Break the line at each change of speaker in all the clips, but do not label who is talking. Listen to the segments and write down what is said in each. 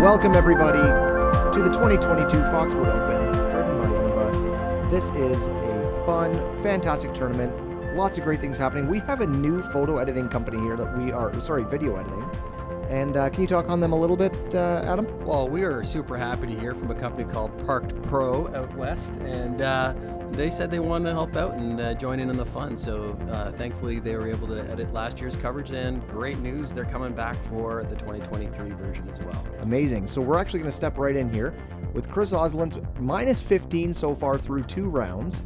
Welcome, everybody, to the 2022 Foxwood Open, driven by Innova. This is a fun, fantastic tournament. Lots of great things happening. We have a new photo editing company here that video editing. And can you talk on them a little bit, Adam?
Well, we are super happy to hear from a company called Parked Pro out west, and they said they wanted to help out and join in on the fun. So thankfully, they were able to edit last year's coverage, and great news, they're coming back for the 2023 version as well.
Amazing. So we're actually going to step right in here with Chris Oslin's minus 15 so far through 2 rounds.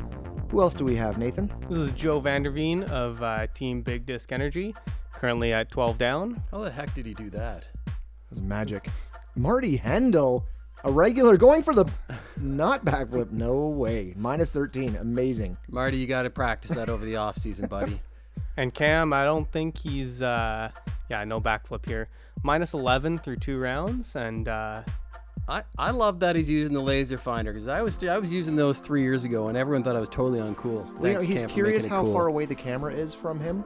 Who else do we have, Nathan?
This is Joe Vanderveen of Team Big Disc Energy, currently at 12 down.
How the heck did he do that?
It was magic. Marty Hendel, a regular, going for the not backflip. No way. Minus 13. Amazing.
Marty, you got to practice that over the off season, buddy.
And Cam, I don't think he's, no backflip here. Minus 11 through 2 rounds, and
I love that he's using the laser finder, because I was using those 3 years ago, and everyone thought I was totally uncool.
Well, he's curious how far away the camera is from him.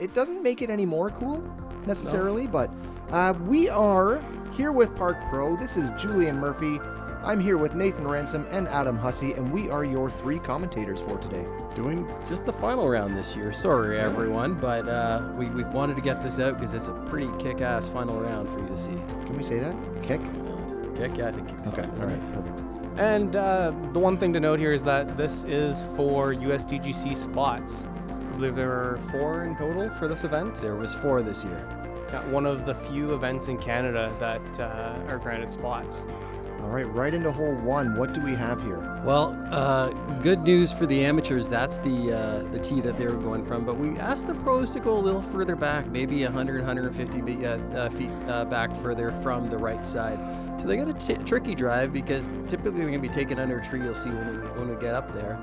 It doesn't make it any more cool necessarily, but we are here with Park Pro. This is Julian Murphy. I'm here with Nathan Ransom and Adam Hussey, and we are your 3 commentators for today.
Doing just the final round this year. Sorry, everyone, but we've wanted to get this out because it's a pretty kick-ass final round for you to see.
Can we say that? Kick?
Kick? Yeah, I think kick's
okay,
fine.
all right, perfect.
And the one thing to note here is that this is for USDGC spots. I believe there are 4 in total for this event.
There was 4 this year.
Yeah, one of the few events in Canada that are granted spots.
All right into hole 1. What do we have here?
Well, good news for the amateurs. That's the tee that they were going from. But we asked the pros to go a little further back, maybe 100, 150 feet back further from the right side. So they got a tricky drive, because typically they're going to be taken under a tree. You'll see when we get up there.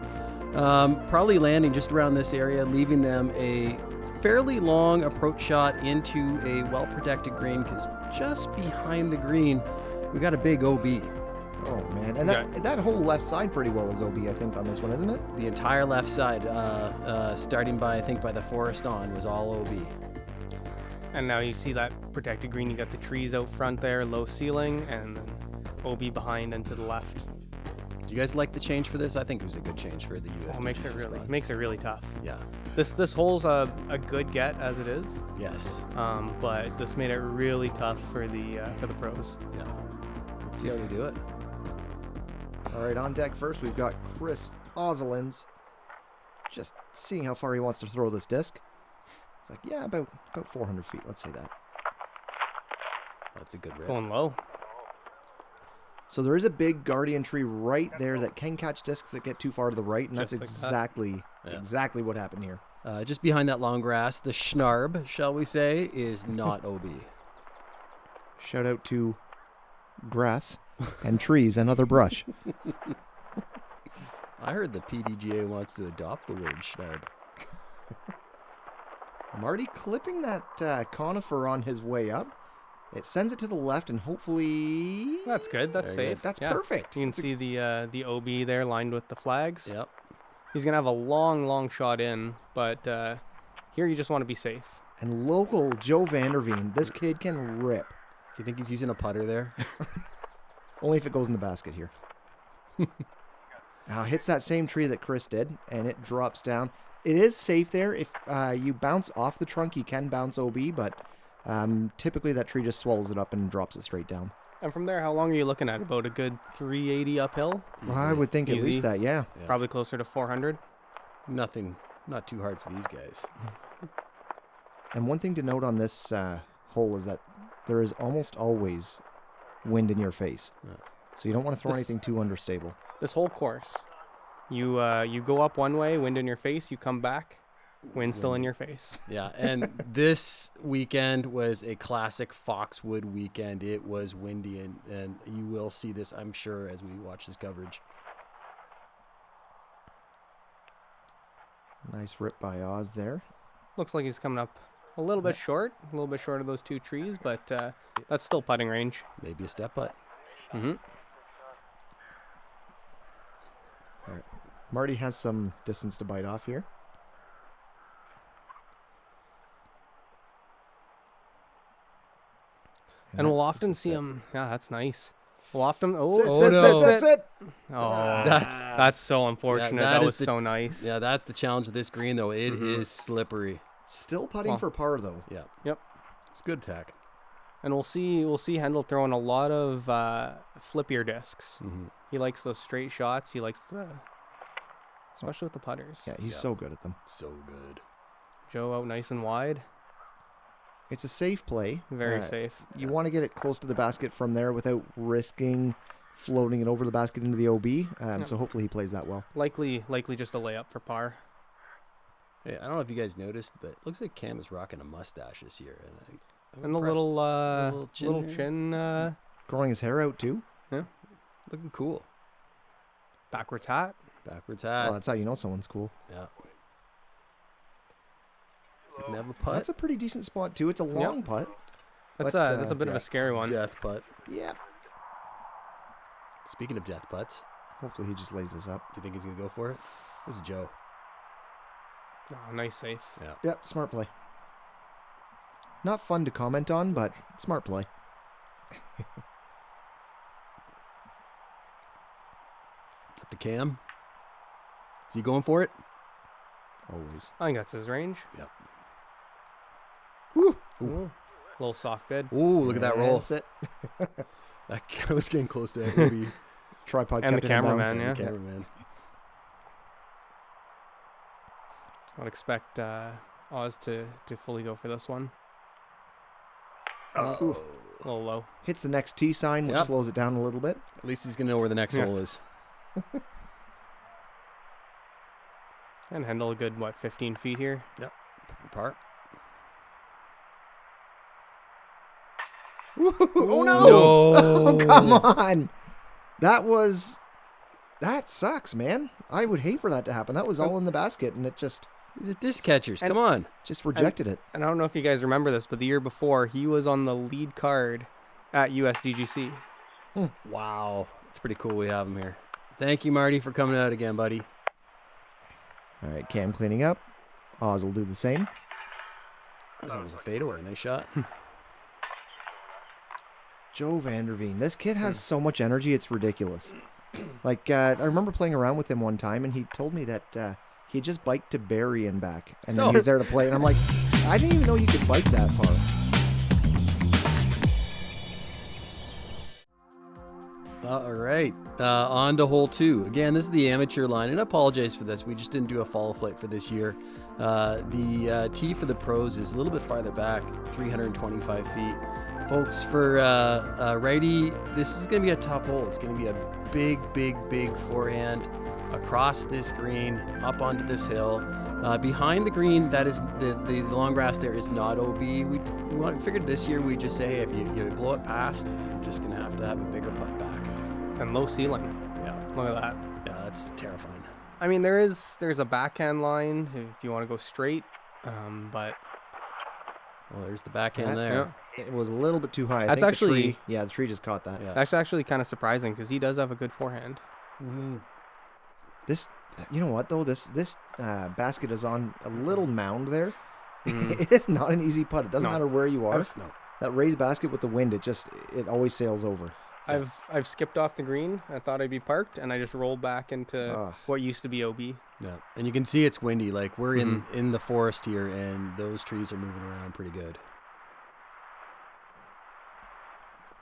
Probably landing just around this area, leaving them a fairly long approach shot into a well-protected green, because just behind the green, we got a big OB.
Oh, man. And that whole left side pretty well is OB, I think, on this one, isn't it?
The entire left side, starting by the forest on, was all OB.
And now you see that protected green. You got the trees out front there, low ceiling, and then OB behind and to the left.
Do you guys like the change for this? I think it was a good change for the US.
Makes it really tough.
Yeah.
This hole's a good get as it is.
Yes.
But this made it really tough for the pros.
Yeah. Let's see how they do it.
All right, on deck first, we've got Chris Oslins. Just seeing how far he wants to throw this disc. It's like, yeah, about 400 feet. Let's say that.
That's a good rip.
Going low.
So there is a big guardian tree right there that can catch discs that get too far to the right, and
Just
that's
like
exactly what happened here.
Just behind that long grass, the schnarb, shall we say, is not OB.
Shout out to grass and trees and other brush.
I heard the PDGA wants to adopt the word schnarb.
Marty clipping that conifer on his way up. It sends it to the left, and hopefully...
That's good. That's safe.
That's perfect.
You can see the OB there lined with the flags.
Yep.
He's going to have a long shot in, but here you just want to be safe.
And local Joe Vanderveen, this kid can rip.
Do you think he's using a putter there?
Only if it goes in the basket here. Hits that same tree that Chris did, and it drops down. It is safe there. If you bounce off the trunk, you can bounce OB, but typically that tree just swallows it up and drops it straight down.
And from there, how long are you looking at? About a good 380 uphill?
Well, I would think at least that, yeah.
Probably closer to 400.
Not too hard for these guys.
And one thing to note on this hole is that there is almost always wind in your face. Yeah. So you don't want to throw anything too understable.
This whole course, you go up one way, wind in your face, you come back, wind still in your face.
Yeah, and this weekend was a classic Foxwood weekend. It was windy, and you will see this, I'm sure, as we watch this coverage.
Nice rip by Oz there.
Looks like he's coming up a little bit short of those 2 trees, but that's still putting range.
Maybe a step putt.
Mm-hmm.
All right. Marty has some distance to bite off here.
And we'll often see him. Yeah, that's nice. We'll often. Oh,
Sit.
Oh,
That's-
that's so unfortunate.
that
that
is
was so nice.
Yeah, that's the challenge of this green, though. It is slippery.
Still putting
Well,
for par, though.
Yeah.
Yep.
It's good attack.
And we'll see Hendel throwing a lot of flippier discs. He likes those straight shots. He likes the, especially with the putters.
Yeah, he's so good at them.
So good.
Joe out nice and wide.
It's a safe play.
Very safe.
You want to get it close to the basket from there without risking floating it over the basket into the OB. So hopefully he plays that well.
Likely just a layup for par.
Hey, I don't know if you guys noticed, but it looks like Cam is rocking a mustache this year. I'm
And the
impressed.
little chin
Growing his hair out too.
Looking cool.
backwards hat.
Backwards hat.
Well, that's how you know someone's cool.
Yeah. So you can have a putt.
That's a pretty decent spot too. It's a long putt.
That's
But,
a bit of
yeah.
a scary one.
Death putt.
Yeah.
Speaking of death putts,
Hopefully he just lays this up.
do you think he's going to go for it? This is Joe.
Oh, nice safe.
Yeah.
Yep, smart play. Not fun to comment on, but smart play.
Up to Cam. Is he going for it?
Always.
I think that's his range.
Yep.
Ooh. Little soft bid.
Ooh, look at that roll.
That's it.
That guy was getting close to that movie.
Tripod
And the
kept it in bounds.
cameraman, yeah.
Cameraman.
I'd expect Oz to fully go for this one.
Oh.
A little low.
Hits the next T sign, which
Yep.
slows it down a little bit.
At least he's going to know where the next
Yeah.
hole is.
And Hendel a good, 15 feet here?
For par.
Oh no!
No.
Oh, come on! That sucks, man. I would hate for that to happen. That was all in the basket, and it just
These are disc catchers.
And-
Come on.
rejected it.
And I don't know if you guys remember this, but the year before, he was on the lead card at USDGC.
Wow. It's pretty cool we have him here. Thank you, Marty, for coming out again, buddy.
All right, Cam cleaning up. Oz will do the same.
That was almost a fadeaway. Nice shot.
Joe Vanderveen. This kid has so much energy, it's ridiculous. Like, I remember playing around with him one time, and he told me that he just biked to Barrie and back, and then he was there to play. And I'm like, I didn't even know you could bike that far.
All right. On to hole 2. Again, this is the amateur line, and I apologize for this. We just didn't do a follow flight for this year. The tee for the pros is a little bit farther back, 325 feet. Folks, for righty, this is going to be a tough hole. It's going to be a big forehand across this green, up onto this hill. Behind the green, that is the long grass there is not OB. We figured this year we'd just say, hey, if you blow it past, you're just going to have a bigger putt back.
And low ceiling.
Yeah.
Look at that.
Yeah, that's terrifying.
I mean, there's a backhand line if you want to go straight, but
Well, there's the backhand there.
yeah.
It was a little bit too high.
That's
I think
actually-
the tree just caught that.
Yeah.
that's actually kind of surprising because he does have a good forehand.
This, you know what though? This basket is on a little mound there.
Mm.
It is not an easy putt. It doesn't
No.
matter where you are.
No.
That raised basket with the wind, it always sails over.
I've skipped off the green. I thought I'd be parked, and I just rolled back into
Ugh.
what used to be OB.
Yeah, and you can see it's windy. Like we're in the forest here, and those trees are moving around pretty good.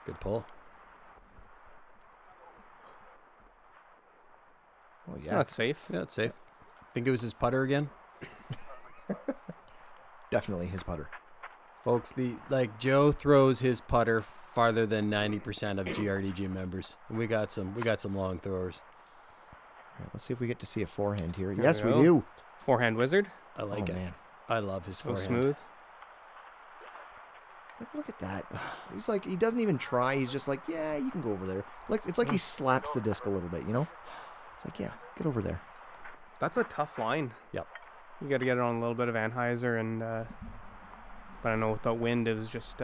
Good pull.
Oh
Yeah,
yeah,
that's safe.
Yeah, it's safe. Think it was his putter again,
definitely his putter.
folks. Joe throws his putter farther than 90% of GRDG members. We got some long throwers.
All right, let's see if we get to see a forehand here.
There
Yes,
we
we
go.
do.
Forehand wizard.
I like it.
Man,
I love his
So
forehand.
smooth.
look at that. He's like, he doesn't even try. He's just like, yeah, you can go over there. Like it's like he slaps the disc a little bit, you know? It's like, yeah, get over there.
That's a tough line.
Yep.
You got to get it on a little bit of Anheuser, and but I know with the wind, it was just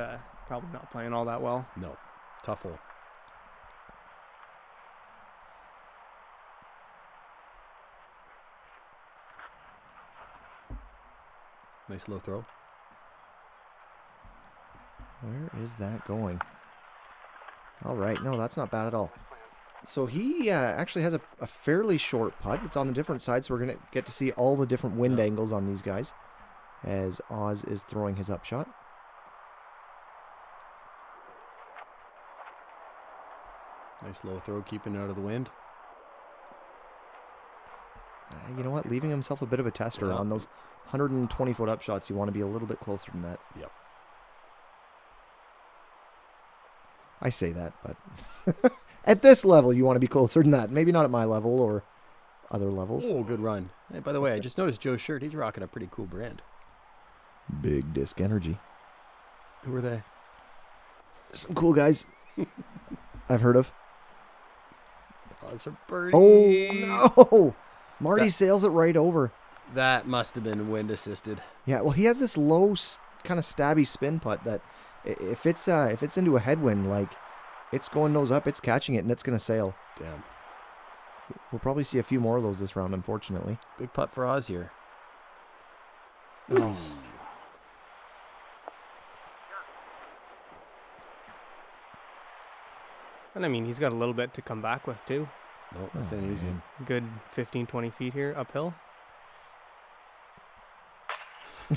probably not playing all that well.
No, tough hole. Nice low throw.
Where is that going? All right. No, that's not bad at all. So he actually has a fairly short putt. It's on the different side, so we're going to get to see all the different wind angles on these guys as Oz is throwing his upshot.
Nice low throw, keeping it out of the wind.
You know what? Leaving himself a bit of a tester on those 120-foot upshots. You want to be a little bit closer than that.
Yep.
I say that, but at this level, you want to be closer than that. Maybe not at my level or other levels.
Oh, good run. Hey, by the way, I just noticed Joe's shirt. He's rocking a pretty cool brand.
Big Disc Energy.
Who are they?
Some cool guys I've heard of.
Oh, it's a birdie.
Oh, no. Marty sails it right over.
That must have been wind assisted.
Yeah, well, he has this low kind of stabby spin putt that if it's into a headwind, like it's going nose up, it's catching it, and it's going to sail.
Damn.
We'll probably see a few more of those this round, unfortunately.
Big putt for Oz here. Oh.
And I mean, he's got a little bit to come back with, too.
No, that's ain't easy.
Good 15, 20 feet here uphill.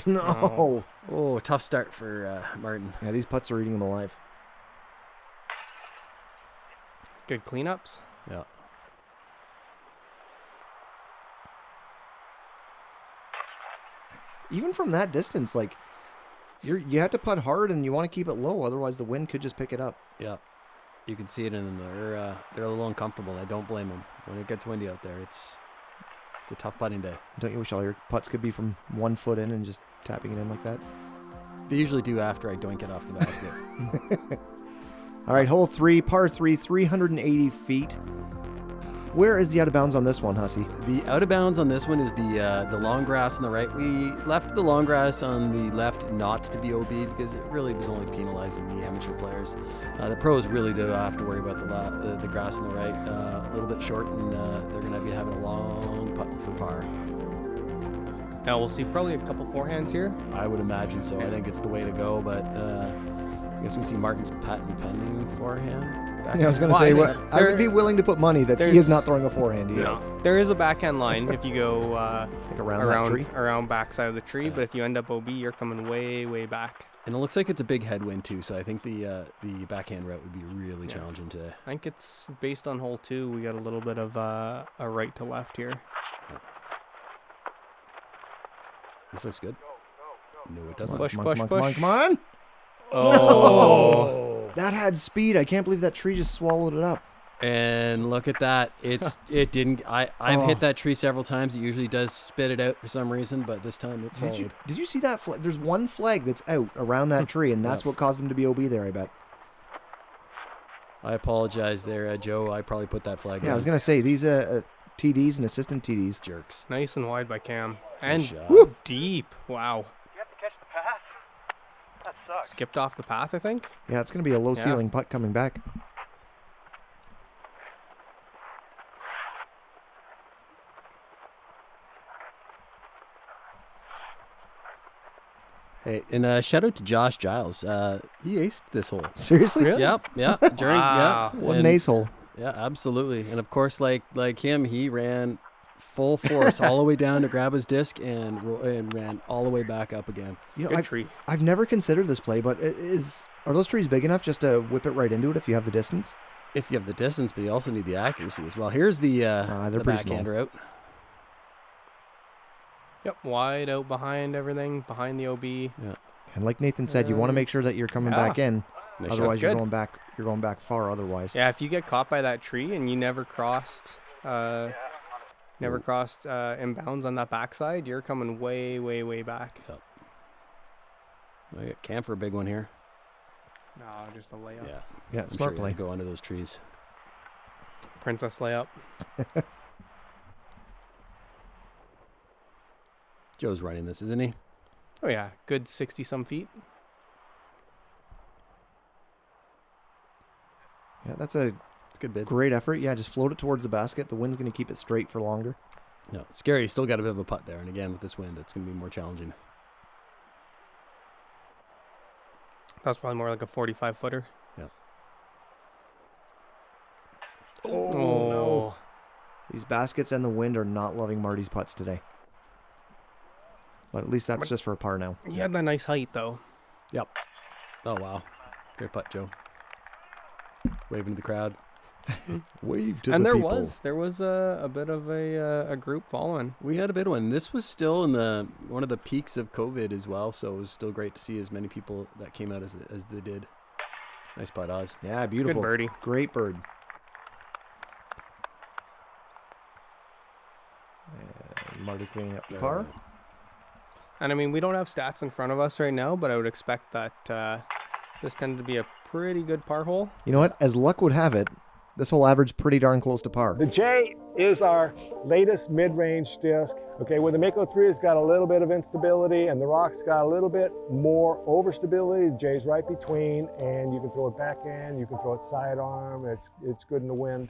No.
Oh, tough start for Martin.
Yeah, these putts are eating him alive.
Good cleanups.
Yeah.
Even from that distance, like you have to putt hard and you want to keep it low, otherwise the wind could just pick it up.
Yeah. You can see it in them. They're a little uncomfortable. I don't blame them. When it gets windy out there, it's a tough putting day.
Don't you wish all your putts could be from 1 foot in and just tapping it in like that?
They usually do after I doink it off the basket.
All right, hole 3, par 3, 380 feet. Where is the out of bounds on this one, Hussey?
The out of bounds on this one is the long grass on the right. We left the long grass on the left not to be OB because it really was only penalizing the amateur players. The pros really do have to worry about the grass on the right. A little bit short, and they're going to be having a long putt for par.
Now we'll see probably a couple forehands here.
I would imagine so. I think it's the way to go, but I guess we see Martin's patent pending forehand.
Yeah, I was going to say, I would be willing to put money that he is not throwing a forehand. He is.
There is a backhand line if you go
like around
backside of the tree, but if you end up OB, you're coming way, way back.
And it looks like it's a big headwind too, so I think the backhand route would be really challenging today.
I think it's based on hole 2. We got a little bit of a right to left here.
This looks good. No, it doesn't.
Push.
Come on.
Oh.
That had speed. I can't believe that tree just swallowed it up.
And look at that. It didn't. I've hit that tree several times. It usually does spit it out for some reason, but this time it's swallowed.
Did you see that flag? There's one flag that's out around that tree, and that's what caused him to be OB there, I bet.
I apologize there, Joe. I probably put that flag down.
I was going to say, these TDs and assistant TDs.
Jerks.
Nice and wide by Cam. And deep. Wow.
You have to catch the path. That sucks.
Skipped off the path, I think.
Yeah, it's going to be a low ceiling putt coming back.
Hey, and shout out to Josh Giles. He aced this hole.
Seriously?
Really?
Yep.
What an ace hole.
Yeah, absolutely. And of course, like him, he ran full force all the way down to grab his disc and ran all the way back up again.
You know,
Good tree.
I've never considered this play, but are those trees big enough just to whip it right into it if you have the distance?
If you have the distance, but you also need the accuracy as well. Here's the backhand route.
Yep, wide out behind everything, behind the OB.
Yeah.
And like Nathan said, you want to make sure that you're coming back in.
Nice
Otherwise,
shot.
you're going back far. Otherwise,
Yeah, if you get caught by that tree and you never crossed inbounds on that backside, you're coming way, way, way back.
Yep. I got Cam for a big one here.
No, just a layup.
yeah,
I'm
smart
sure
play.
Go under those trees.
Princess layup.
Joe's running this, isn't he?
Oh yeah, good 60-some feet.
Yeah, that's a
Good bid.
great effort. Yeah, just float it towards the basket. The wind's going to keep it straight for longer.
No, scary. Still got a bit of a putt there, and again with this wind, it's going to be more challenging.
That's probably more like a 45-footer.
Yeah.
Oh, no. These baskets and the wind are not loving Marty's putts today. But at least that's just for a par now.
He had that nice height, though.
Yep. Oh, wow. Great putt, Joe. Waving to the crowd.
Wave to
And
the
there
people.
there was a bit of a group following.
We had a big one. This was still in one of the peaks of COVID as well, so it was still great to see as many people that came out as they did. Nice putt, Oz.
Yeah, beautiful.
Good birdie.
Great bird. And Marty cleaning up the par.
And I mean, we don't have stats in front of us right now, but I would expect that this tended to be a pretty good par hole.
You know what? As luck would have it, this hole averaged pretty darn close to par.
The J is our latest mid-range disc. Okay, where the Mako 3 has got a little bit of instability and the Rock's got a little bit more overstability, the J's right between, and you can throw it backhand, you can throw it sidearm, it's good in the wind.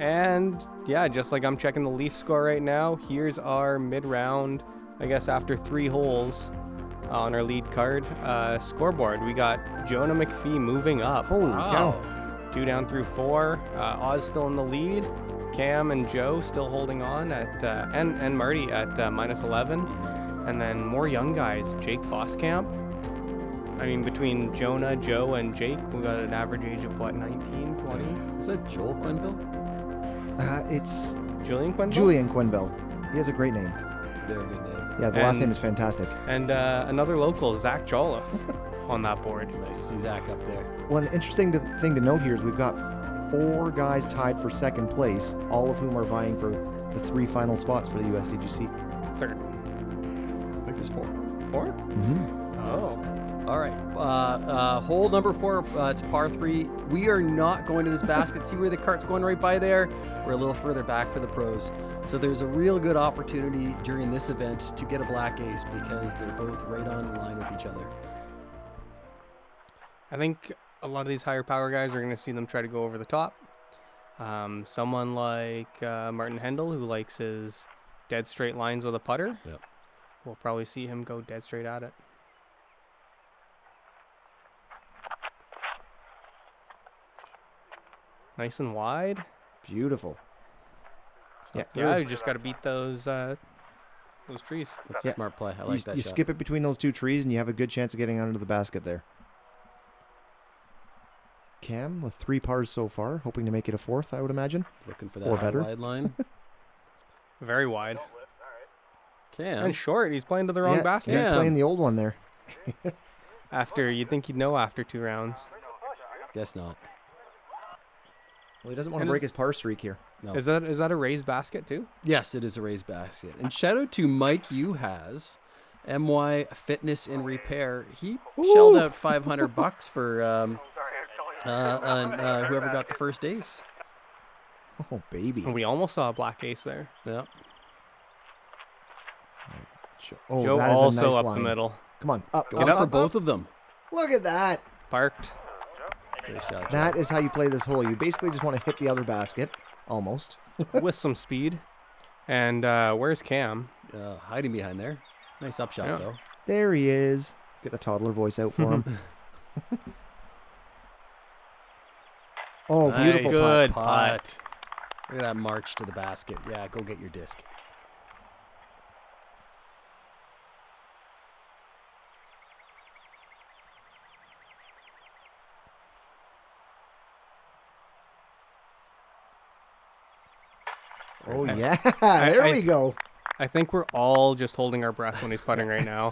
And yeah, just like I'm checking the Leaf score right now, here's our mid-round, I guess after 3 holes on our lead card scoreboard. We got Jonah McPhee moving up.
Holy cow.
2 down through 4. Oz still in the lead. Cam and Joe still holding on at and Marty at -11. And then more young guys. Jake Voskamp. I mean, between Jonah, Joe, and Jake, we got an average age of what, 19, 20?
Is that Joel Quenville?
It's
Julian Quenville?
Julian Quenville. He has a great name.
Very good name.
Yeah, the last
And-
name is fantastic.
And another local, Zach Jolliffe, on that board.
Nice. See Zach up there.
Well, an interesting thing to note here is we've got 4 guys tied for second place, all of whom are vying for the 3 final spots for the USDGC.
Third.
I think it's 4.
4?
Mm-hmm.
Oh.
All right. Hole number 4, it's par 3. We are not going to this basket. See where the cart's going right by there? We're a little further back for the pros. So there's a real good opportunity during this event to get a black ace because they're both right on line with each other.
I think a lot of these higher power guys are going to see them try to go over the top. Someone like Martin Hendel, who likes his dead straight lines with a putter,
Yep.
we'll probably see him go dead straight at it. Nice and wide.
Beautiful.
Yeah, you just got to beat those trees.
That's
Yeah.
a smart play. I like that
You
shot.
skip it between those 2 trees and you have a good chance of getting under the basket there. Cam with 3 pars so far, hoping to make it a 4th, I would imagine.
Looking for that
Or
high
better.
wide line.
Very wide.
Cam.
And short. He's playing to the wrong
Yeah,
basket.
He's
Yeah.
playing the old one there.
You'd think he'd know after 2 rounds.
Guess not.
Well, he doesn't want to
And
break
is-
his par streak here.
No.
Is that a raised basket too?
Yes, it is a raised basket. And shout out to Mike Uhas, MY Fitness and Repair. He shelled out $500 for whoever got the first ace.
Oh, baby.
And we almost saw a black ace there.
Yeah.
Oh,
Joe
that is
also
a nice
up
line.
the middle.
Come on, up.
Going for both of them.
Look at that.
Parked.
Great shot.
That is how you play this hole. You basically just want to hit the other basket, almost.
With some speed. And where's Cam?
Hiding behind there. Nice upshot,
Yeah.
though.
There he is. Get the toddler voice out for him. Oh,
Nice.
beautiful
Good
putt.
putt.
Look at that march to the basket. Yeah, go get your disc.
Oh, yeah. There we go.
I think we're all just holding our breath when he's putting right now.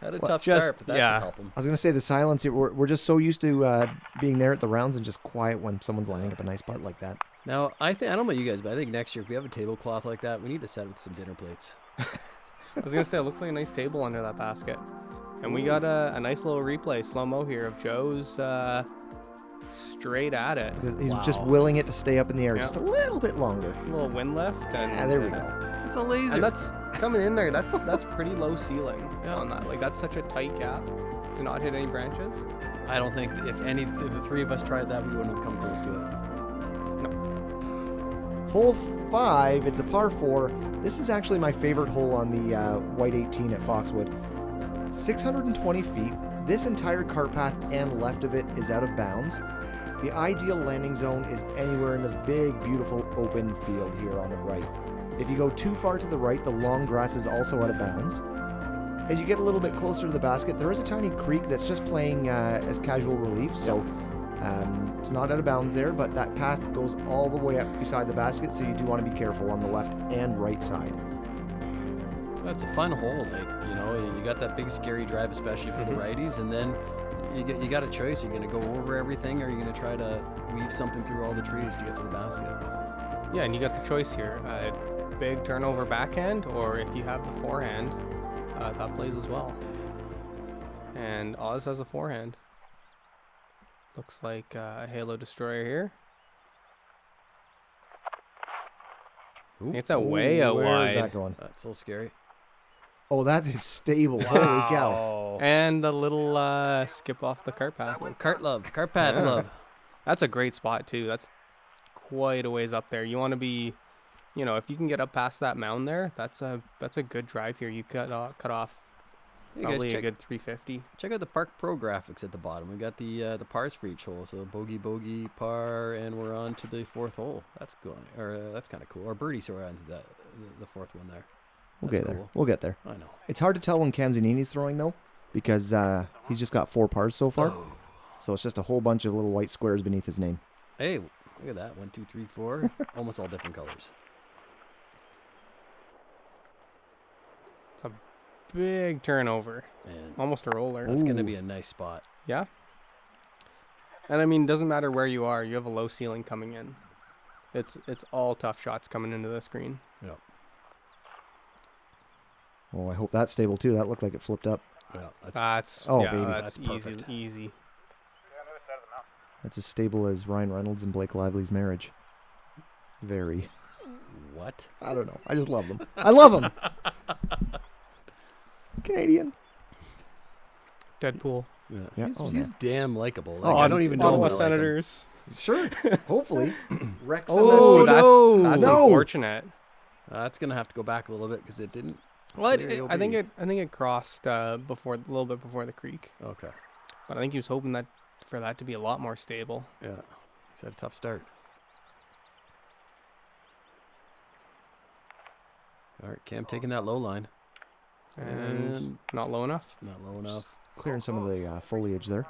Had a
Well,
tough
just-
start, but that
yeah.
should help him.
I was going to say the silence here. We're just so used to being there at the rounds and just quiet when someone's lining up a nice putt like that.
Now, I don't know about you guys, but I think next year, if we have a tablecloth like that, we need to set it with some dinner plates.
I was going to say, it looks like a nice table under that basket. And we got a nice little replay, slow-mo here of Joe's straight at it.
He's just
Wow.
willing it to stay up in the air
Yeah.
just a little bit longer.
A little wind lift. And,
Yeah, there we go.
It's a laser.
And that's coming in there. That's pretty low ceiling on that. Like, that's such a tight gap to not hit any branches.
I don't think if the 3 of us tried that, we wouldn't have come close to it.
Hole 5, it's a par 4. This is actually my favorite hole on the white 18 at Foxwood. 620 feet. This entire cart path and left of it is out of bounds. The ideal landing zone is anywhere in this big, beautiful open field here on the right. If you go too far to the right, the long grass is also out of bounds. As you get a little bit closer to the basket, there is a tiny creek that's just playing as casual relief, so it's not out of bounds there, but that path goes all the way up beside the basket, so you do want to be careful on the left and right side.
That's a fun hole. Like, you know, you got that big scary drive, especially for the righties, and then you got a choice. You're going to go over everything, or you're going to try to weave something through all the trees to get to the basket.
Yeah, and you got the choice here. Big turnover backhand, or if you have the forehand, that plays as well. And Oz has a forehand. Looks like a Halo Destroyer here.
Ooh.
It's a way out
Where
wide.
is that going?
That's a little scary.
Oh, that is stable. Holy cow.
And a little skip off the cart path.
Cart path
Yeah.
love.
That's a great spot too. That's quite a ways up there. You want to be, you know, if you can get up past that mound there, that's a good drive here. You cut off
You guys
probably a
check,
good 350.
check out the Park Pro graphics at the bottom. We got the pars for each hole. So bogey, par, and we're on to the fourth hole. That's going, or that's kind of cool. Or birdie, so we're on to the fourth one there.
We'll
That's
get there.
cool.
We'll get there.
I know.
It's hard to tell when Cam Zanini's throwing, though, because he's just got 4 pars so far.
Oh.
So it's just a whole bunch of little white squares beneath his name.
Hey, look at that. 1, 2, 3, 4. Almost all different colors.
It's a big turnover,
Man,
almost a roller.
that's going to
Ooh.
be a nice spot.
Yeah. And I mean, doesn't matter where you are. You have a low ceiling coming in. It's all tough shots coming into this green.
Yep.
Oh, I hope that's stable, too. That looked like it flipped up.
Yeah, that's
That's
Oh,
yeah,
baby.
that's
That's
easy,
perfect.
easy.
Yeah, on the other side of the mountain.
That's as stable as Ryan Reynolds and Blake Lively's marriage. Very.
what?
I don't know. I just love them. I love them. Canadian.
Deadpool.
Yeah.
Yeah.
He's,
Oh,
he's
man.
damn likable.
Oh,
Like, I don't even know
Ottawa
him to like him.
Senators.
Sure. Hopefully. Rex
Oh,
and
that's
No.
unfortunate.
That's gonna have to go back a little bit because it didn't.
Well,
clear the
I think
OB.
it crossed before a little bit before the creek,
Okay.
but I think he was hoping that for that to be a lot more stable.
Yeah. He's had a tough start. All right, Cam taking that low line.
And not low enough.
Not low enough.
Clearing some of the foliage there.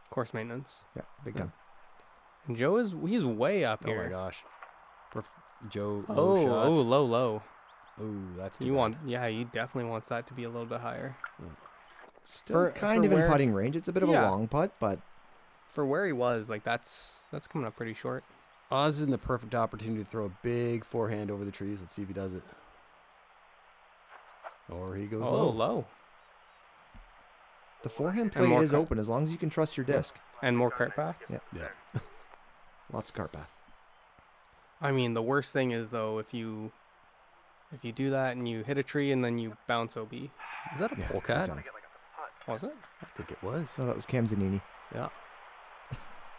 Course maintenance.
Yeah, big time.
And Joe he's way up
Oh
here.
my gosh. Joe. Low shot.
Oh, low.
Oh, that's too
You
bad.
he definitely wants that to be a little bit higher.
Still kind of in
where-
putting range. It's a bit of a
Yeah.
long putt, but
For where he was, like that's coming up pretty short.
Oz is in the perfect opportunity to throw a big forehand over the trees. Let's see if he does it. Or he goes
Oh,
low.
low.
the forehand
And
play
more
is
cut.
open as long as you can trust your disc.
And more cart path.
Yeah.
Lots of cart path.
I mean, the worst thing is though if you do that and you hit a tree and then you bounce OB.
Is that a
Yeah,
polecat?
big time.
Was it?
I think it was.
So that was Cam Zanini.
Yeah.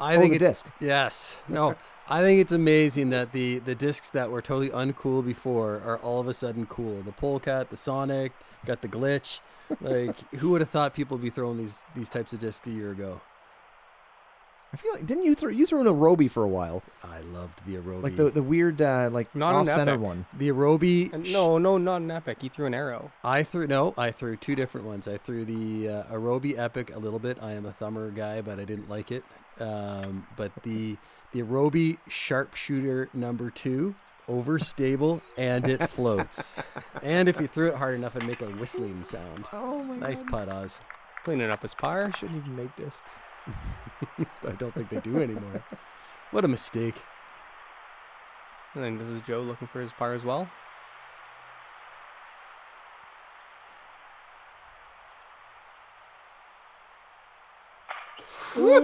I
Oh,
think
the
it,
disc.
Yes. No. I think it's amazing that the discs that were totally uncool before are all of a sudden cool. The polecat, the Sonic, got the glitch. Like, who would have thought people would be throwing these types of discs a year ago?
I feel like didn't you threw an Aerobi for a while?
I loved the Aerobi.
Like the weird like
Not an
off-center
Epic.
one.
the Aerobi.
And no, not an epic. He threw an arrow.
I threw 2 different ones. I threw the Aerobi Epic a little bit. I am a thumber guy, but I didn't like it. But the Aerobi Sharpshooter number 2, overstable, and it floats. And if you threw it hard enough, it'd make a whistling sound.
Oh my
Nice
god.
putt, Oz.
Cleaning up his par.
I shouldn't even make discs.
I don't think they do anymore. What a mistake.
And then this is Joe looking for his par as well.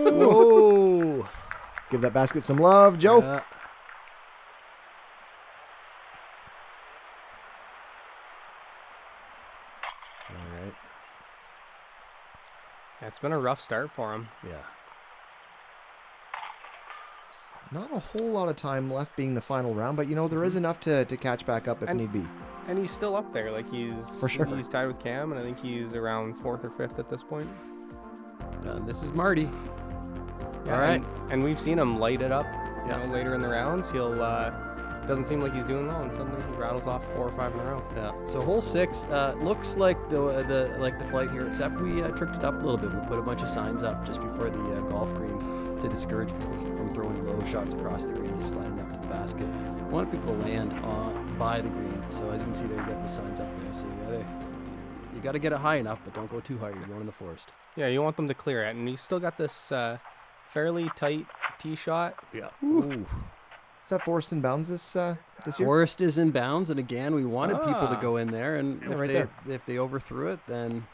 Whoa.
Give that basket some love, Joe.
Yeah. All right.
Yeah, it's been a rough start for him.
Yeah.
Not a whole lot of time left being the final round, but there is enough to catch back up if
And-
need be.
And he's still up there. Like he's
For sure.
He's tied with Cam, and I think he's around 4th or 5th at this point.
This is Marty. All right.
And we've seen him light it up.
Yeah.
You know, later in the rounds, he'll doesn't seem like he's doing well, and suddenly he rattles off 4 or 5 in a row.
Yeah. So hole 6 looks like the flight here, except we tricked it up a little bit. We put a bunch of signs up just before the golf green to discourage people from throwing low shots across the green and sliding up to the basket. We wanted people to land by the green. So as you can see there, you got the signs up there. So you got to get it high enough, but don't go too high. You're going in the forest.
Yeah, you want them to clear it, and you still got this fairly tight tee shot.
Yeah.
Ooh. Is that forest in bounds this year?
Forest is in bounds, and again, we wanted people to go in there, and
Yeah,
if they overthrew it, then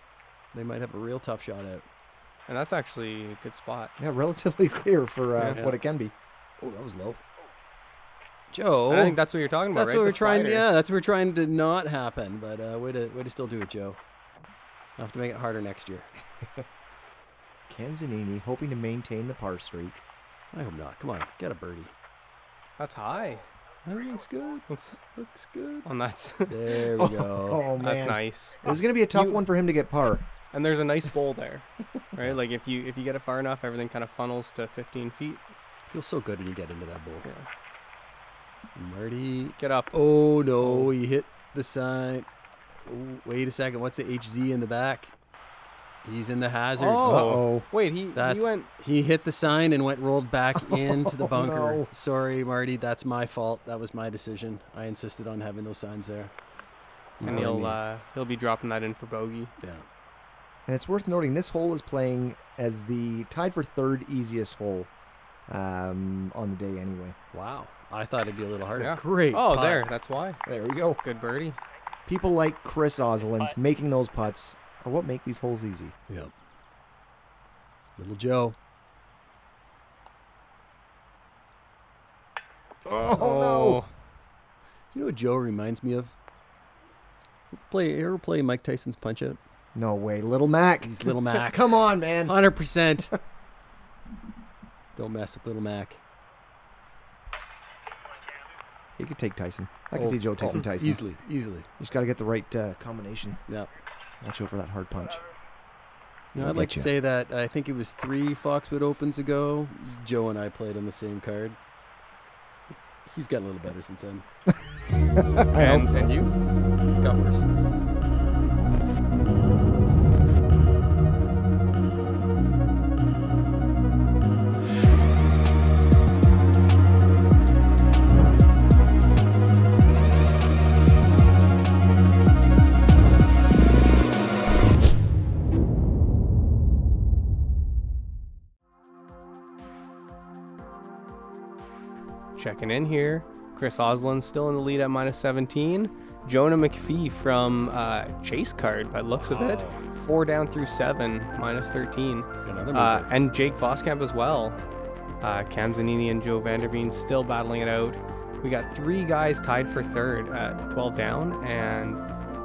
they might have a real tough shot out.
And that's actually a good spot.
Yeah, relatively clear for
Yeah.
what it can be.
Oh, that was low. Joe.
I think that's what you're talking about,
That's
right?
what we're
The
trying.
slider.
Yeah, that's what we're trying to not happen. But way to still do it, Joe. I'll have to make it harder next year.
Cam Zanini hoping to maintain the par streak.
I hope not. Come on, get a birdie.
That's high.
That looks good.
That's,
Looks good.
and that's
There we go.
Oh man,
that's nice.
This is gonna be a tough
You-
one for him to get par.
And there's a nice bowl there, right? Like if you get it far enough, everything kind of funnels to 15 feet.
Feels so good when you get into that bowl.
Yeah.
Marty.
Get up.
Oh no, he hit the sign. Oh, wait a second. What's the HZ in the back? He's in the hazard.
Oh.
Uh-oh.
Wait, he went.
He hit the sign and went rolled back into the bunker.
No.
Sorry, Marty. That's my fault. That was my decision. I insisted on having those signs there.
And he'll be dropping that in for bogey.
Yeah.
And it's worth noting this hole is playing as the tied for third easiest hole on the day anyway.
Wow. I thought it'd be a little harder.
Yeah.
Great.
Oh,
putt.
there. That's why.
There we go.
Good birdie.
People like Chris Oslin's making those putts are what make these holes easy.
Yep. Little Joe.
Oh, no.
Do you know what Joe reminds me of? Ever play Mike Tyson's Punch Out?
No way. Little Mac.
He's Little Mac.
Come on, man.
100%. Don't mess with Little Mac.
He could take Tyson. I can see Joe taking Tyson.
Easily.
You just got to get the right combination.
Yeah.
Watch out for that hard punch.
You know,
He'll
I'd like
get
to
you.
say that I think it was 3 Foxwood Opens ago. Joe and I played on the same card. He's gotten a little better since then.
I hope so.
And you?
Got worse.
Checking in here. Chris Oslin's still in the lead at -17. Jonah McPhee from Chase Card, by the looks of it. 4 down through 7, -13.
Another mover.
And Jake Voskamp as well. Cam Zanini and Joe Vanderveen still battling it out. We got 3 guys tied for third at 12 down, and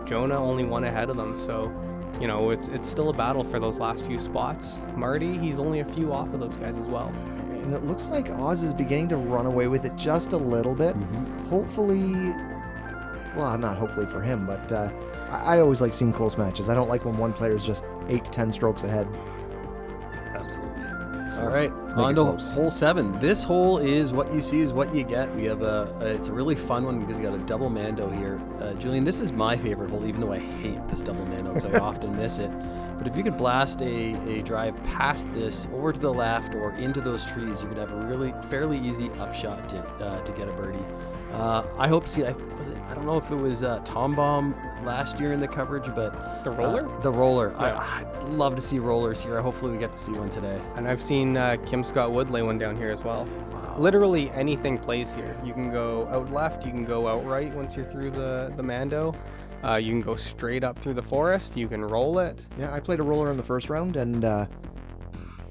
Jonah only 1 ahead of them. So, you know, it's still a battle for those last few spots. Marty, he's only a few off of those guys as well.
And it looks like Oz is beginning to run away with it just a little bit. Hopefully, well, not hopefully for him, but I always like seeing close matches. I don't like when one player is just 8 to 10 strokes ahead.
Absolutely.
So
All
let's-
right,
let's make
on
it
to
close.
hole 7. This hole is what you see is what you get. We have it's a really fun one because you got a double mando here. Julian, this is my favorite hole, even though I hate this double mando because I often miss it. But if you could blast a drive past this over to the left or into those trees, you could have a really fairly easy upshot to get a birdie. I hope to see. I don't know if it was Tom Baum last year in the coverage, but
The roller?
the roller.
Yeah.
I'd love to see rollers here. Hopefully, we get to see one today.
And I've seen Kim Scott Wood lay one down here as well.
Wow.
Literally anything plays here. You can go out left, you can go out right once you're through the Mando. You can go straight up through the forest, you can roll it.
Yeah, I played a roller in the first round, and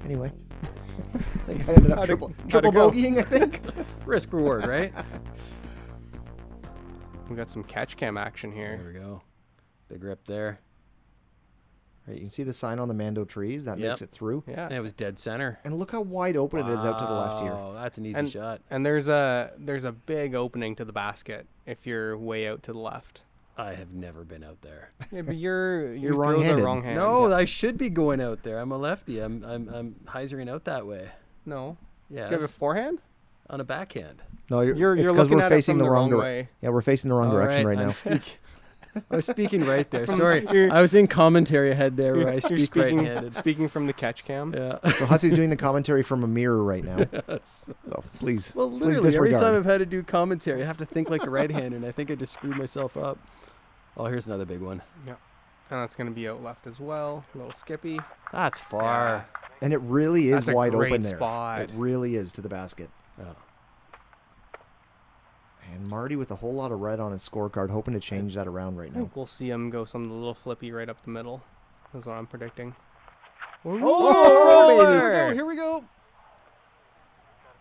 anyway, I think I ended up
How'd it
triple
go?
bogeying, I think.
Risk reward, right?
We got some catch cam action
There
here.
we go. Big rip there.
Right, you can see the sign on the Mando trees. That
Yep.
makes it through.
Yeah.
And it was dead center.
And look how wide open it is out to the left here.
Oh, that's an easy shot.
And there's a big opening to the basket if you're way out to the left.
I have never been out there.
Yeah, but you throw
wrong-handed.
the wrong hand.
No,
Yeah.
I should be going out there. I'm a lefty. I'm hyzering out that way.
No.
Yeah.
Give it a forehand?
On a backhand.
No,
You're
it's
looking
we're
at
facing
it from
the wrong
way.
direction. Yeah, we're facing the wrong direction right now.
I was speaking right there. Sorry. I was in commentary ahead there where I
You're
speak right-handed.
Speaking from the catch cam.
Yeah.
So Hussey's doing the commentary from a mirror right now.
Yes.
So please,
Well,
please
literally, every
disregard.
time I've had to do commentary, I have to think like a right-hander, and I think I just screwed myself up. Oh, here's another big one.
Yeah. And that's going to be out left as well. A little skippy.
That's far.
And it really is
That's a
wide
great
open there.
spot.
It really is to the basket.
Yeah.
And Marty with a whole lot of red on his scorecard, hoping to change that around right
I
now.
think we'll see him go some little flippy right up the middle. That's what I'm predicting.
Oh,
roller!
Here we go.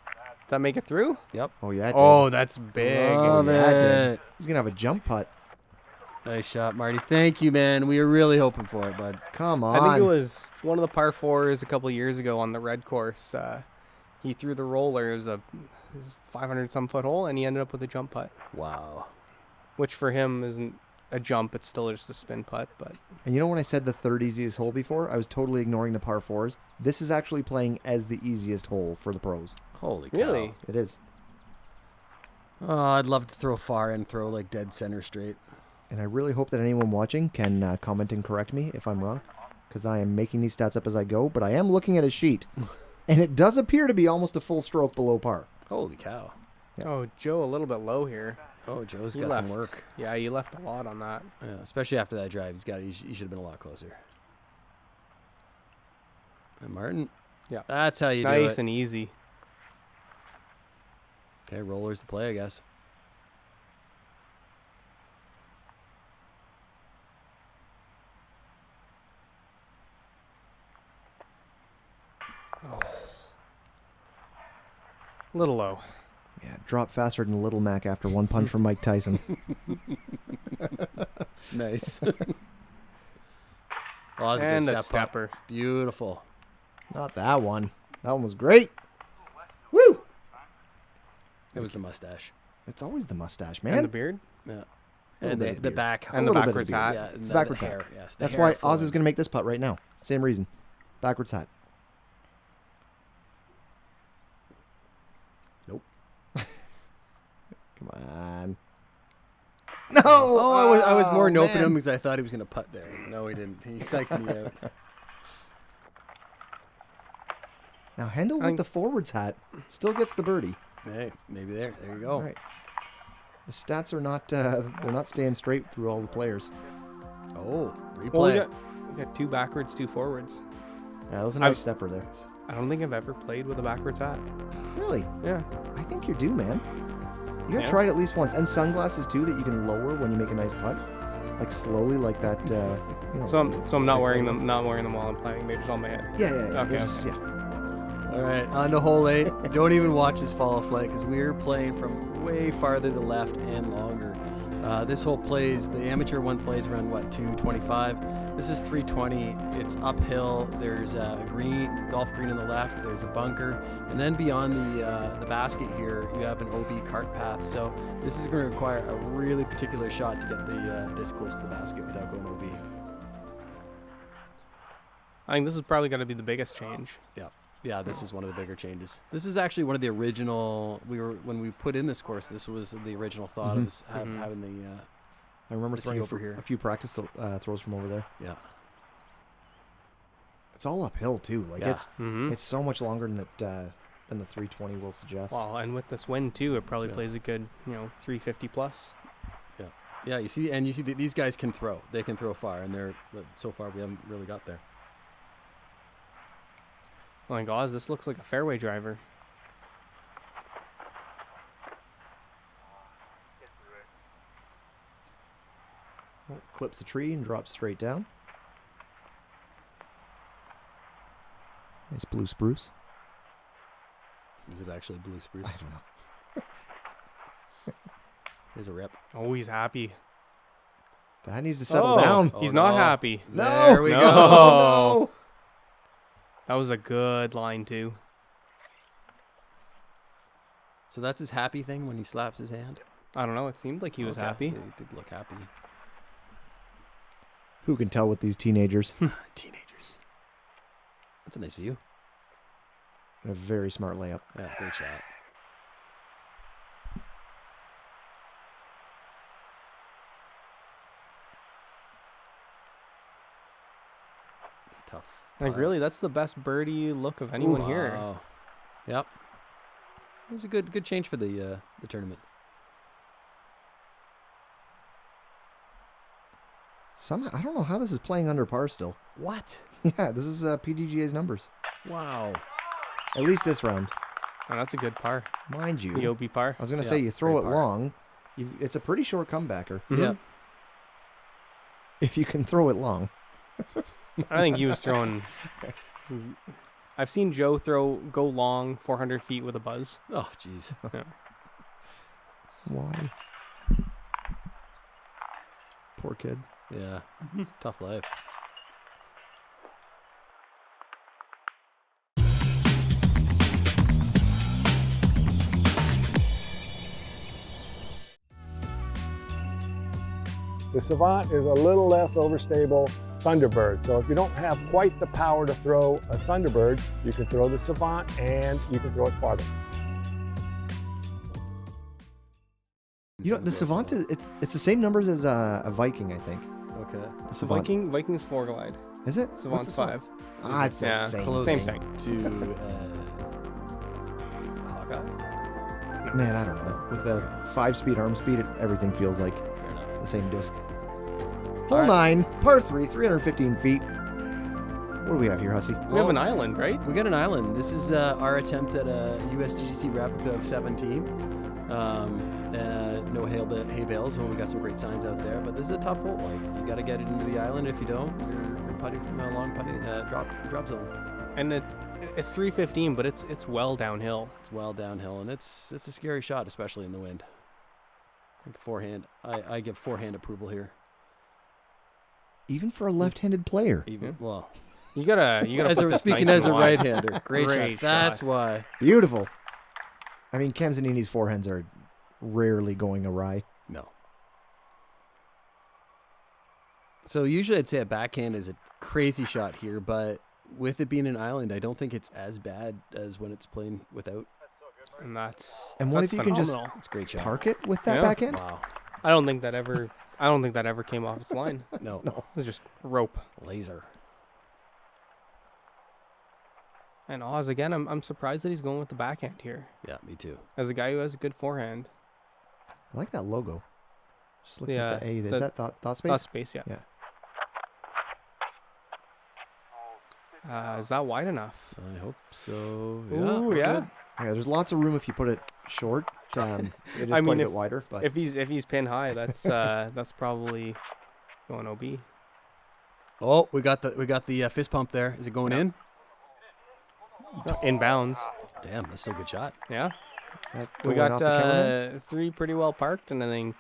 Did that make it through?
Yep.
Oh, yeah. It did.
Oh, that's big.
Love
yeah, it did.
it.
He's going to have a jump putt.
Nice shot, Marty. Thank you, man. We were really hoping for it, bud.
Come on.
I think it was one of the par fours a couple years ago on the red course. He threw the roller. It was a 500-some foot hole, and he ended up with a jump putt,
Wow.
which for him isn't a jump. It's still just a spin putt. But
And you know when I said the third easiest hole before? I was totally ignoring the par fours. This is actually playing as the easiest hole for the pros.
Holy cow.
really,
It is.
Oh, I'd love to throw far and throw like dead center straight.
And I really hope that anyone watching can comment and correct me if I'm wrong, because I am making these stats up as I go, but I am looking at a sheet, and it does appear to be almost a full stroke below par.
Holy cow.
Yeah.
oh, Joe, a little bit low here.
Oh, Joe's
You
got some
left.
work.
Yeah, you left a lot on that.
Yeah, especially after that drive. He should have been a lot closer. And Martin.
Yeah.
That's how you do
Nice
it.
and easy.
Okay, rollers to play, I guess.
A little low.
Yeah, drop faster than Little Mac after one punch from Mike Tyson.
Nice. Oh, that was
And
a
a
good step up.
stepper.
Beautiful.
Not that one. That one was great. Woo!
It was the mustache.
It's always the mustache,
And
man.
the beard.
Yeah.
Little
And
bit
the,
of the
the
beard.
back.
And the
little bit of
backwards
beard.
hat.
Yeah,
It's
the
backwards
hair.
hat.
Yes, the
That's
hair
why Oz
flowing.
is going to make this putt right now. Same reason. Backwards hat. Nope. Come on. No!
Oh, I was more noping
man.
him because I thought he was going to putt there. No, he didn't. He psyched me out.
Now Hendel with the forwards hat still gets the birdie.
Hey, maybe there. There you go.
All right. The stats are not they're not staying straight through all the players.
Oh, replay.
Well, we got two backwards, two forwards.
Yeah, that was a nice stepper there.
I don't think I've ever played with a backwards hat.
Really?
Yeah.
I think you're due, man. You gotta
Yeah?
try it at least once. And sunglasses too that you can lower when you make a nice putt. Like slowly, like that. You know,
So I'm not
like
wearing
that.
them. Not wearing them while I'm playing. They're just on my head.
Yeah.
Okay,
they're just-
okay.
yeah.
All right, on to hole 8. Don't even watch this follow flight because we're playing from way farther to the left and longer. This hole plays, the amateur one plays around, 225. This is 320. It's uphill. There's a golf green on the left. There's a bunker. And then beyond the basket here, you have an OB cart path. So this is going to require a really particular shot to get the this close to the basket without going OB.
I think this is probably going to be the biggest change.
Yeah, this is one of the bigger changes. This is actually one of the original. When we put in this course, this was the original thought
Mhm.
of having the.
I remember
the tee
throwing
over here.
a few practice throws from over there.
Yeah.
It's all uphill too. Like
Yeah.
Mm-hmm.
it's so much longer than the 320 will suggest.
Well, and with this wind too, it probably plays a good 350 plus.
Yeah, you see that these guys can throw. They can throw far, and so far we haven't really got there.
Oh my God, this looks like a fairway driver.
Well, clips a tree and drops straight down. Nice blue spruce.
Is it actually blue spruce?
I don't know.
There's a rip.
Oh, he's happy.
That needs to settle down.
He's
Oh,
not
no.
happy.
No.
There we
No.
go.
No.
That was a good line too.
So that's his happy thing when he slaps his hand.
I don't know. It seemed like he was
Okay.
happy.
He did look happy.
Who can tell with these teenagers?
Teenagers. That's a nice view.
And a very smart layup.
Yeah, great shot. It's a tough.
I think really that's the best birdie look of anyone here.
Wow. Yep. It was a good change for the tournament.
Somehow, I don't know how this is playing under par still.
What?
Yeah, this is PDGA's numbers.
Wow.
At least this round.
Oh, that's a good par.
Mind you.
The OB par.
I was going to
Yeah,
say, you throw
great
it
par.
long. It's a pretty short comebacker.
Yeah.
If you can throw it long.
I think he was throwing. I've seen Joe go long 400 feet with a buzz.
Oh, jeez.
Yeah.
Why? Poor kid.
Yeah. It's a tough life.
The Savant is a little less overstable Thunderbird. So if you don't have quite the power to throw a Thunderbird, you can throw the Savant and you can throw it farther.
You know, the Savant, it's the same numbers as a Viking, I think.
Okay.
The Savant.
Vikings 4 glide.
Is it?
Savant's
What's the
5.
Ah, it's the
Yeah,
same.
close.
thing.
Same thing.
To Hawkeye?
Man, I don't know. With a 5-speed arm speed, everything feels like
Fair enough.
the same disc. Hole 9, par 3, 315 feet. What do we have here, Hussy?
We have an island, right?
We got an island. This is our attempt at a USDGC replica of 17. No hay bales when we got some great signs out there, but this is a tough hole. Like, you got to get it into the island. If you don't, you're putting from a long putting drop zone.
And it's 315, but it's well downhill.
It's well downhill, and it's a scary shot, especially in the wind. I think forehand. I give forehand approval here.
Even for a left-handed player.
Even well,
You gotta.
as
put
a,
this
speaking
nice
as a
and wide.
right-hander, great
Great
shot. That's
shot.
why.
Beautiful. I mean, Cam Zanini's forehands are rarely going awry.
No. So usually I'd say a backhand is a crazy shot here, but with it being an island, I don't think it's as bad as when it's playing without.
And that's
And what
that's
if you can just
phenomenal.
It's a great shot.
park it with that
Yeah.
backhand?
Wow.
I don't think that ever came off its line.
No.
No.
It was just rope.
Laser.
And Oz again. I'm surprised that he's going with the backhand here.
Yeah, me too.
As a guy who has a good forehand.
I like that logo. Just looking
Yeah,
at the A. Is
the-
that thought space?
Not space, yeah.
Yeah.
Is that wide enough?
I hope so.
Ooh,
we're
yeah.
good.
Yeah, there's lots of room if you put it short. It is
I
quite
mean,
a bit wider, but
If he's pin high, that's probably going OB.
Oh, we got the fist pump there. Is it going in?
Inbounds.
Damn, that's still a good shot.
Yeah.
that
We
going
got
off the cameraman.
3 pretty well parked, and I think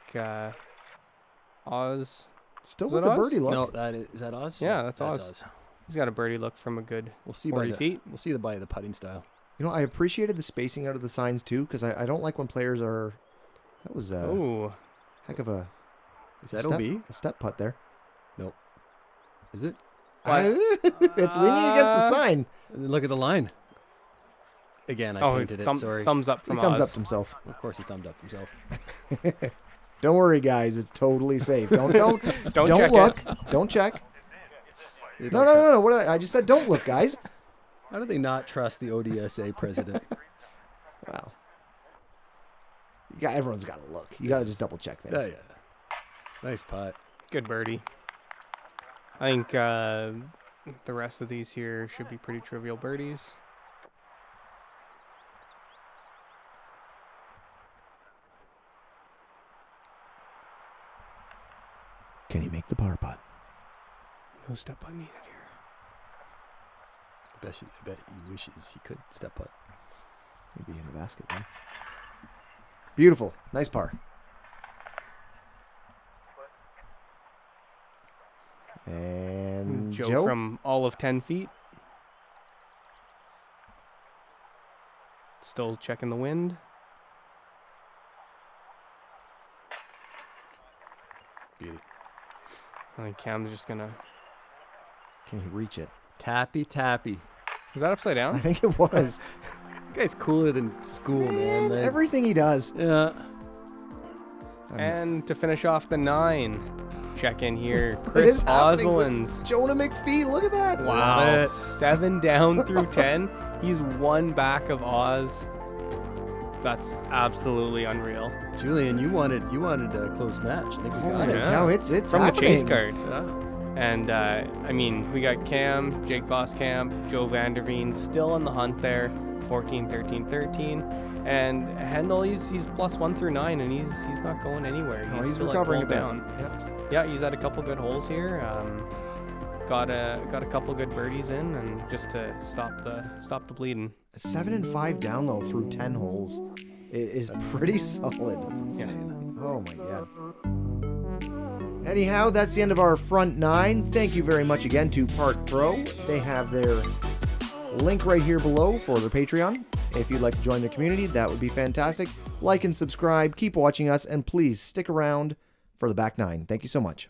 Oz.
Still
is
with
that
a
Oz?
birdie look.
No, is that Oz?
Yeah, that's
That's
Oz. He's got a birdie look from a good
We'll see
40
by
feet.
We'll see by the putting style.
You know, I appreciated the spacing out of the signs too, because I don't like when players are. That was a
Ooh.
heck of a
Is that
step,
OB?
a step putt there.
Is it?
It's leaning against the sign.
And then look at the line. Again, I painted it. Sorry.
Thumbs up
He
from
thumbs
Oz.
up himself.
Of course, he thumbed up himself.
Don't worry, guys. It's totally safe. Don't
Don't check
look.
it.
Don't check.
They
No.
don't trust-
What I just said. Don't look, guys.
How do they not trust the ODSA president?
Well, everyone's got to look. You got to just double check things.
Yeah. Nice putt.
Good birdie. I think the rest of these here should be pretty trivial birdies.
Can he make the par putt?
No step putt needed here.
I bet he wishes he could step putt.
Maybe in the basket then. Beautiful. Nice par. And
Joe from all of 10 feet. Still checking the wind.
Beauty.
I think Cam's just gonna.
Can he reach it?
Tappy.
Is that upside
I
down?
think it was.
guy's cooler than school, man. Like,
Everything he does.
yeah.
And to finish off the 9, check in here,
It
Chris
is happening with
Oslands.
Jonah McPhee, look at that.
Wow,
Love it.
7 down through 10. He's 1 back of Oz. That's absolutely unreal.
Julian, you wanted a close match. I think we got
Holy
it.
yeah.
cow, it's
From
happening.
the chase card.
Yeah.
And, I mean, we got Cam, Jake Voskamp, Joe Vanderveen still in the hunt there, 14, 13, 13. And Hendel, he's +1 through 9, and he's not going anywhere.
Oh, he's
still,
recovering a
like,
bit.
down.
Yep.
Yeah, he's had a couple good holes here. Got a couple good birdies in, and just to stop the bleeding.
7 and 5 down though through 10 holes is pretty solid.
Yeah.
Oh my god. Anyhow, that's the end of our front 9. Thank you very much again to Park Pro. They have their link right here below for their Patreon. If you'd like to join the community, that would be fantastic. Like and subscribe, keep watching us, and please stick around for the back 9. Thank you so much.